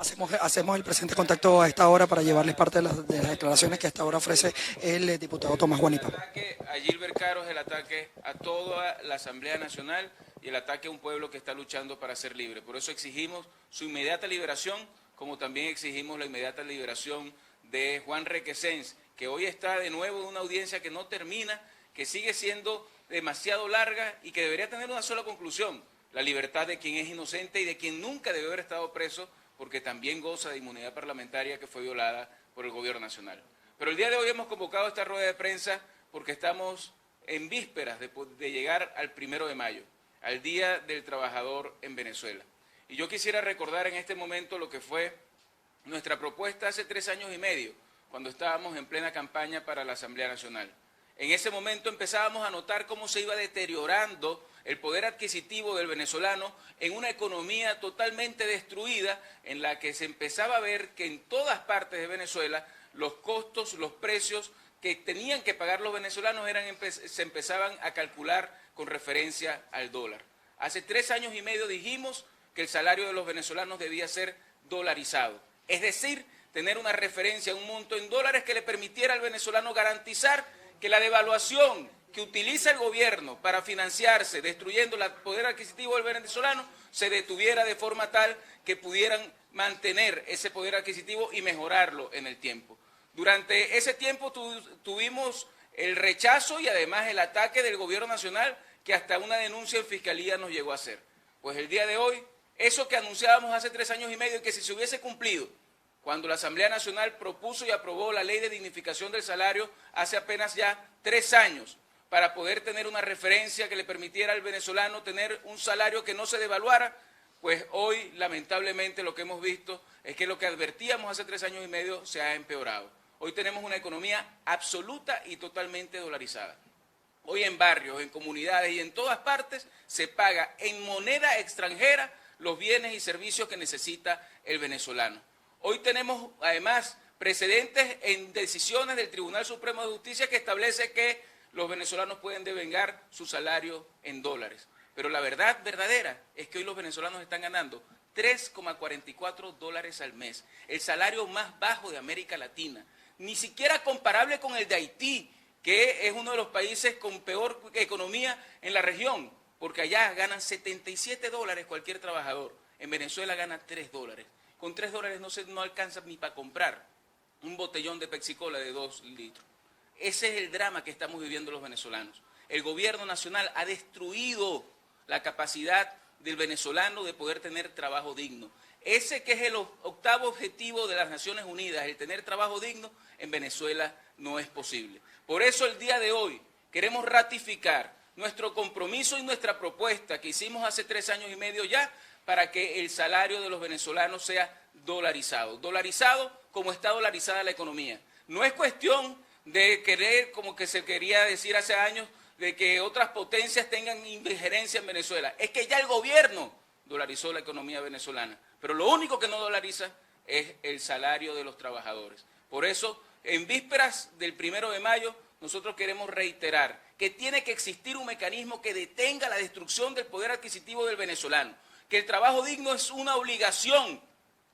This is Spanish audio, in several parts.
Hacemos el presente contacto a esta hora para llevarles parte de las declaraciones que hasta ahora ofrece el diputado Tomás Guanipa. El ataque a Gilbert Caro es el ataque a toda la Asamblea Nacional y el ataque a un pueblo que está luchando para ser libre. Por eso exigimos su inmediata liberación, como también exigimos la inmediata liberación de Juan Requesens, que hoy está de nuevo en una audiencia que no termina, que sigue siendo demasiado larga y que debería tener una sola conclusión: la libertad de quien es inocente y de quien nunca debe haber estado preso, porque también goza de inmunidad parlamentaria que fue violada por el gobierno nacional. Pero el día de hoy hemos convocado esta rueda de prensa porque estamos en vísperas de llegar al 1 de mayo, al Día del Trabajador en Venezuela. Y yo quisiera recordar en este momento lo que fue nuestra propuesta hace 3 años y medio, cuando estábamos en plena campaña para la Asamblea Nacional. En ese momento empezábamos a notar cómo se iba deteriorando el poder adquisitivo del venezolano en una economía totalmente destruida, en la que se empezaba a ver que en todas partes de Venezuela los costos, los precios que tenían que pagar los venezolanos se empezaban a calcular con referencia al dólar. Hace 3 años y medio dijimos que el salario de los venezolanos debía ser dolarizado, es decir, tener una referencia, un monto en dólares que le permitiera al venezolano garantizar que la devaluación que utiliza el gobierno para financiarse, destruyendo el poder adquisitivo del venezolano, se detuviera de forma tal que pudieran mantener ese poder adquisitivo y mejorarlo en el tiempo. Durante ese tiempo tuvimos el rechazo y además el ataque del gobierno nacional, que hasta una denuncia en fiscalía nos llegó a hacer. Pues el día de hoy, eso que anunciábamos hace 3 años y medio y que si se hubiese cumplido, cuando la Asamblea Nacional propuso y aprobó la ley de dignificación del salario hace apenas ya 3 años, para poder tener una referencia que le permitiera al venezolano tener un salario que no se devaluara, pues hoy lamentablemente lo que hemos visto es que lo que advertíamos hace 3 años y medio se ha empeorado. Hoy tenemos una economía absoluta y totalmente dolarizada. Hoy en barrios, en comunidades y en todas partes se paga en moneda extranjera los bienes y servicios que necesita el venezolano. Hoy tenemos además precedentes en decisiones del Tribunal Supremo de Justicia que establece que los venezolanos pueden devengar su salario en dólares. Pero la verdad verdadera es que hoy los venezolanos están ganando 3,44 dólares al mes, el salario más bajo de América Latina, ni siquiera comparable con el de Haití, que es uno de los países con peor economía en la región, porque allá ganan 77 dólares cualquier trabajador, en Venezuela gana 3 dólares. Con 3 dólares no alcanza ni para comprar un botellón de Pepsi-Cola de 2 litros. Ese es el drama que estamos viviendo los venezolanos. El gobierno nacional ha destruido la capacidad del venezolano de poder tener trabajo digno. Ese que es el octavo objetivo de las Naciones Unidas, el tener trabajo digno, en Venezuela no es posible. Por eso el día de hoy queremos ratificar nuestro compromiso y nuestra propuesta que hicimos hace 3 años y medio ya, para que el salario de los venezolanos sea dolarizado. Dolarizado como está dolarizada la economía. No es cuestión de querer, como que se quería decir hace años, de que otras potencias tengan injerencia en Venezuela. Es que ya el gobierno dolarizó la economía venezolana, pero lo único que no dolariza es el salario de los trabajadores. Por eso, en vísperas del 1 de mayo, nosotros queremos reiterar que tiene que existir un mecanismo que detenga la destrucción del poder adquisitivo del venezolano, que el trabajo digno es una obligación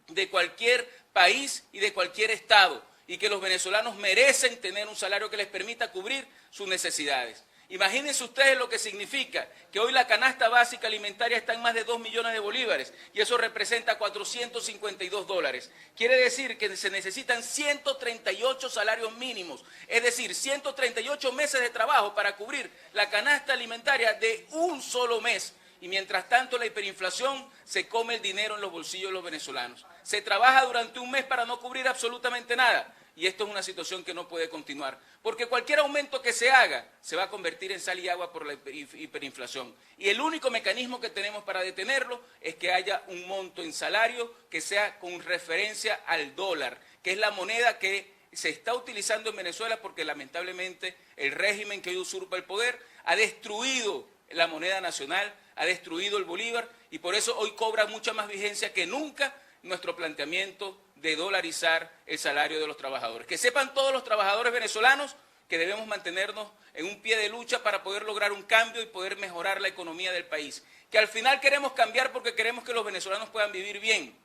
de cualquier país y de cualquier estado, y que los venezolanos merecen tener un salario que les permita cubrir sus necesidades. Imagínense ustedes lo que significa que hoy la canasta básica alimentaria está en más de 2 millones de bolívares y eso representa 452 dólares. Quiere decir que se necesitan 138 salarios mínimos, es decir, 138 meses de trabajo para cubrir la canasta alimentaria de un solo mes. Y mientras tanto la hiperinflación se come el dinero en los bolsillos de los venezolanos. Se trabaja durante un mes para no cubrir absolutamente nada. Y esto es una situación que no puede continuar, porque cualquier aumento que se haga se va a convertir en sal y agua por la hiperinflación. Y el único mecanismo que tenemos para detenerlo es que haya un monto en salario que sea con referencia al dólar, que es la moneda que se está utilizando en Venezuela, porque lamentablemente el régimen que hoy usurpa el poder ha destruido la moneda nacional, ha destruido el bolívar, y por eso hoy cobra mucha más vigencia que nunca nuestro planteamiento de dolarizar el salario de los trabajadores. Que sepan todos los trabajadores venezolanos que debemos mantenernos en un pie de lucha para poder lograr un cambio y poder mejorar la economía del país. Que al final queremos cambiar porque queremos que los venezolanos puedan vivir bien,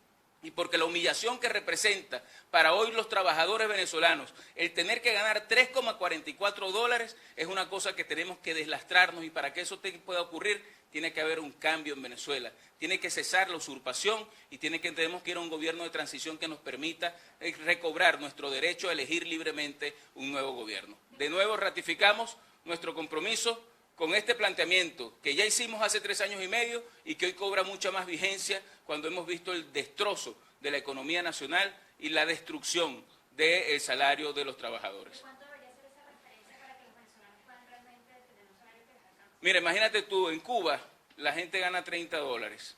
y porque la humillación que representa para hoy los trabajadores venezolanos el tener que ganar $3,44 es una cosa que tenemos que deslastrarnos, y para que eso pueda ocurrir tiene que haber un cambio en Venezuela, tiene que cesar la usurpación y tenemos que ir a un gobierno de transición que nos permita recobrar nuestro derecho a elegir libremente un nuevo gobierno. De nuevo ratificamos nuestro compromiso con este planteamiento que ya hicimos hace 3 años y medio y que hoy cobra mucha más vigencia cuando hemos visto el destrozo de la economía nacional y la destrucción del salario de los trabajadores. ¿Cuánto debería ser esa referencia para que los venezolanos puedan realmente tener un salario que les alcance? Mira, imagínate tú, en Cuba la gente gana $30.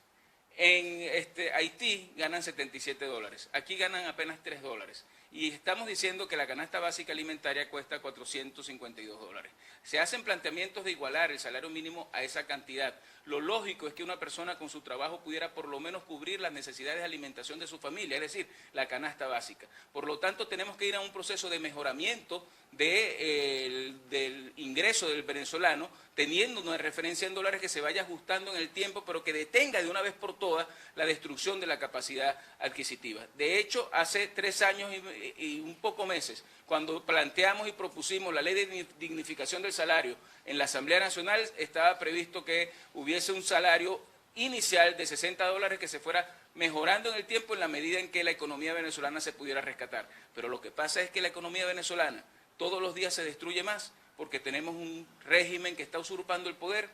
En Haití ganan $77, aquí ganan apenas $3. Y estamos diciendo que la canasta básica alimentaria cuesta $452. Se hacen planteamientos de igualar el salario mínimo a esa cantidad. Lo lógico es que una persona con su trabajo pudiera por lo menos cubrir las necesidades de alimentación de su familia, es decir, la canasta básica. Por lo tanto, tenemos que ir a un proceso de mejoramiento del ingreso del venezolano, teniendo una referencia en dólares que se vaya ajustando en el tiempo, pero que detenga de una vez por todas la destrucción de la capacidad adquisitiva. De hecho, hace 3 años y un poco meses, cuando planteamos y propusimos la ley de dignificación del salario en la Asamblea Nacional, estaba previsto que hubiese un salario inicial de $60 que se fuera mejorando en el tiempo en la medida en que la economía venezolana se pudiera rescatar. Pero lo que pasa es que la economía venezolana todos los días se destruye más porque tenemos un régimen que está usurpando el poder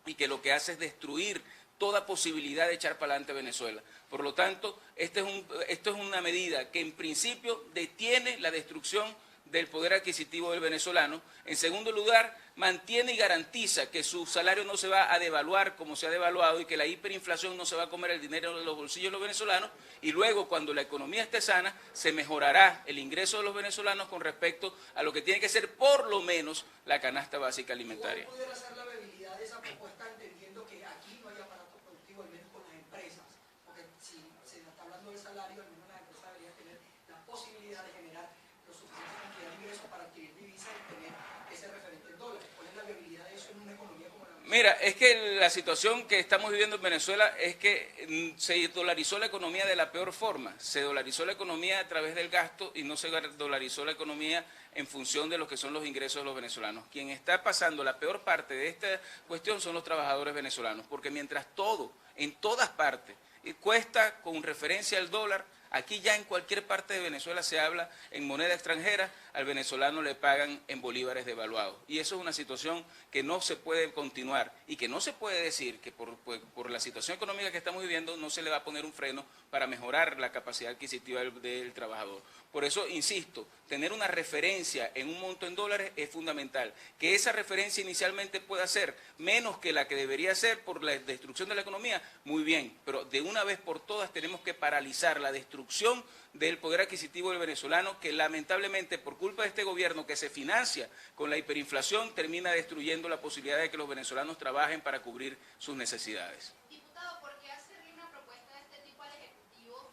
y que lo que hace es destruir toda posibilidad de echar para adelante Venezuela. Por lo tanto, esto es una medida que en principio detiene la destrucción del poder adquisitivo del venezolano. En segundo lugar, mantiene y garantiza que su salario no se va a devaluar como se ha devaluado y que la hiperinflación no se va a comer el dinero de los bolsillos de los venezolanos. Y luego, cuando la economía esté sana, se mejorará el ingreso de los venezolanos con respecto a lo que tiene que ser por lo menos la canasta básica alimentaria. ¿Cuál pudiera ser la viabilidad de esa propuesta, entendiendo que aquí no hay aparato productivo, al menos con las empresas? Porque si se está hablando del salario, al menos las empresas deberían tener la posibilidad de generar lo suficiente cantidad de ingresos para adquirir divisas y tener ese referente en dólares. ¿Cuál es la viabilidad de eso en una economía como la nuestra? Mira, es que la situación que estamos viviendo en Venezuela es que se dolarizó la economía de la peor forma. Se dolarizó la economía a través del gasto y no se dolarizó la economía en función de lo que son los ingresos de los venezolanos. Quien está pasando la peor parte de esta cuestión son los trabajadores venezolanos, porque mientras todo, en todas partes, cuesta con referencia al dólar, aquí ya en cualquier parte de Venezuela se habla en moneda extranjera, al venezolano le pagan en bolívares devaluados. Y eso es una situación que no se puede continuar y que no se puede decir que por la situación económica que estamos viviendo no se le va a poner un freno para mejorar la capacidad adquisitiva del trabajador. Por eso, insisto, tener una referencia en un monto en dólares es fundamental. Que esa referencia inicialmente pueda ser menos que la que debería ser por la destrucción de la economía, muy bien, pero de una vez por todas tenemos que paralizar la destrucción del poder adquisitivo del venezolano, que lamentablemente por culpa de este gobierno que se financia con la hiperinflación termina destruyendo la posibilidad de que los venezolanos trabajen para cubrir sus necesidades. Diputado, ¿por qué hacerle una propuesta de este tipo al Ejecutivo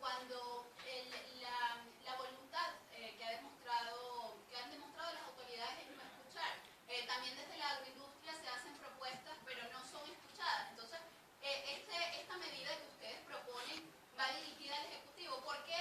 cuando la voluntad que han demostrado las autoridades es no escuchar? También desde la agroindustria se hacen propuestas, pero no son escuchadas. Entonces, esta medida que ustedes proponen va dirigida al Ejecutivo. ¿Por qué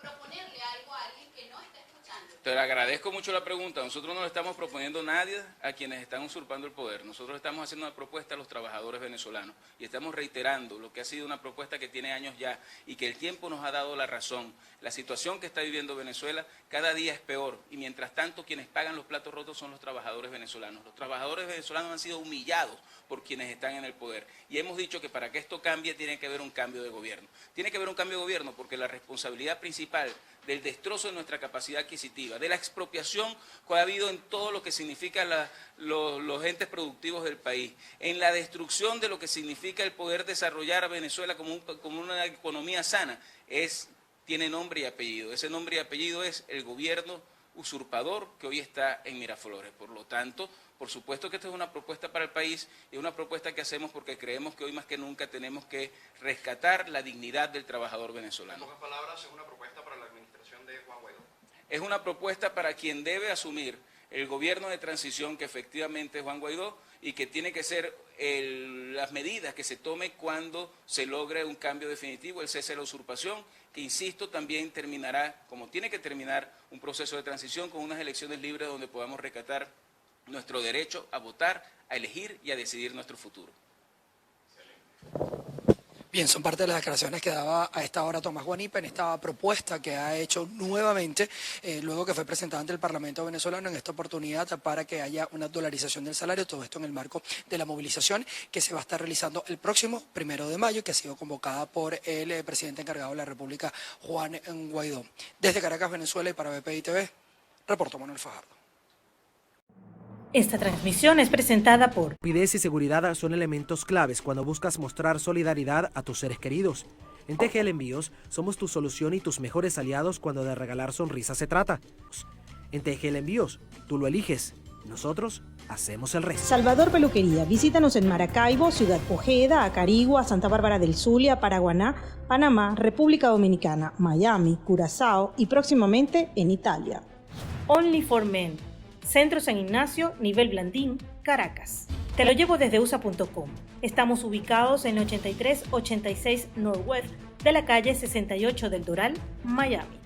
proponerle algo a alguien que no está escuchando? Te agradezco mucho la pregunta. Nosotros no le estamos proponiendo nadie a quienes están usurpando el poder. Nosotros estamos haciendo una propuesta a los trabajadores venezolanos y estamos reiterando lo que ha sido una propuesta que tiene años ya y que el tiempo nos ha dado la razón. La situación que está viviendo Venezuela cada día es peor y mientras tanto quienes pagan los platos rotos son los trabajadores venezolanos. Los trabajadores venezolanos han sido humillados por quienes están en el poder y hemos dicho que para que esto cambie tiene que haber un cambio de gobierno. Tiene que haber un cambio de gobierno porque la responsabilidad principal del destrozo de nuestra capacidad adquisitiva, de la expropiación que ha habido en todo lo que significa los entes productivos del país, en la destrucción de lo que significa el poder desarrollar a Venezuela como una economía sana, tiene nombre y apellido. Ese nombre y apellido es el gobierno usurpador que hoy está en Miraflores. Por lo tanto, por supuesto que esta es una propuesta para el país y una propuesta que hacemos porque creemos que hoy más que nunca tenemos que rescatar la dignidad del trabajador venezolano. En pocas palabras, es una propuesta para la administración de Juan Guaidó. Es una propuesta para quien debe asumir el gobierno de transición que efectivamente es Juan Guaidó y que tiene que ser las medidas que se tome cuando se logre un cambio definitivo, el cese de la usurpación, que insisto también terminará, como tiene que terminar, un proceso de transición con unas elecciones libres donde podamos rescatar nuestro derecho a votar, a elegir y a decidir nuestro futuro. Bien, son parte de las declaraciones que daba a esta hora Tomás Guanipa en esta propuesta que ha hecho nuevamente, luego que fue presentada ante el Parlamento venezolano en esta oportunidad para que haya una dolarización del salario, todo esto en el marco de la movilización que se va a estar realizando el próximo 1 de mayo, que ha sido convocada por el presidente encargado de la República, Juan Guaidó. Desde Caracas, Venezuela, y para BPI TV, reportó Manuel Fajardo. Esta transmisión es presentada por Rapidez y seguridad son elementos claves cuando buscas mostrar solidaridad a tus seres queridos. En TGL Envíos somos tu solución y tus mejores aliados cuando de regalar sonrisas se trata. En TGL Envíos, tú lo eliges, nosotros hacemos el resto. Salvador Peluquería, visítanos en Maracaibo, Ciudad Ojeda, Acarigua, Santa Bárbara del Zulia, Paraguaná, Panamá, República Dominicana, Miami, Curazao y próximamente en Italia. Only for Men, Centro San Ignacio, Nivel Blandín, Caracas. Te lo llevo desde USA.com. Estamos ubicados en 8386 Northwest de la calle 68 del Doral, Miami.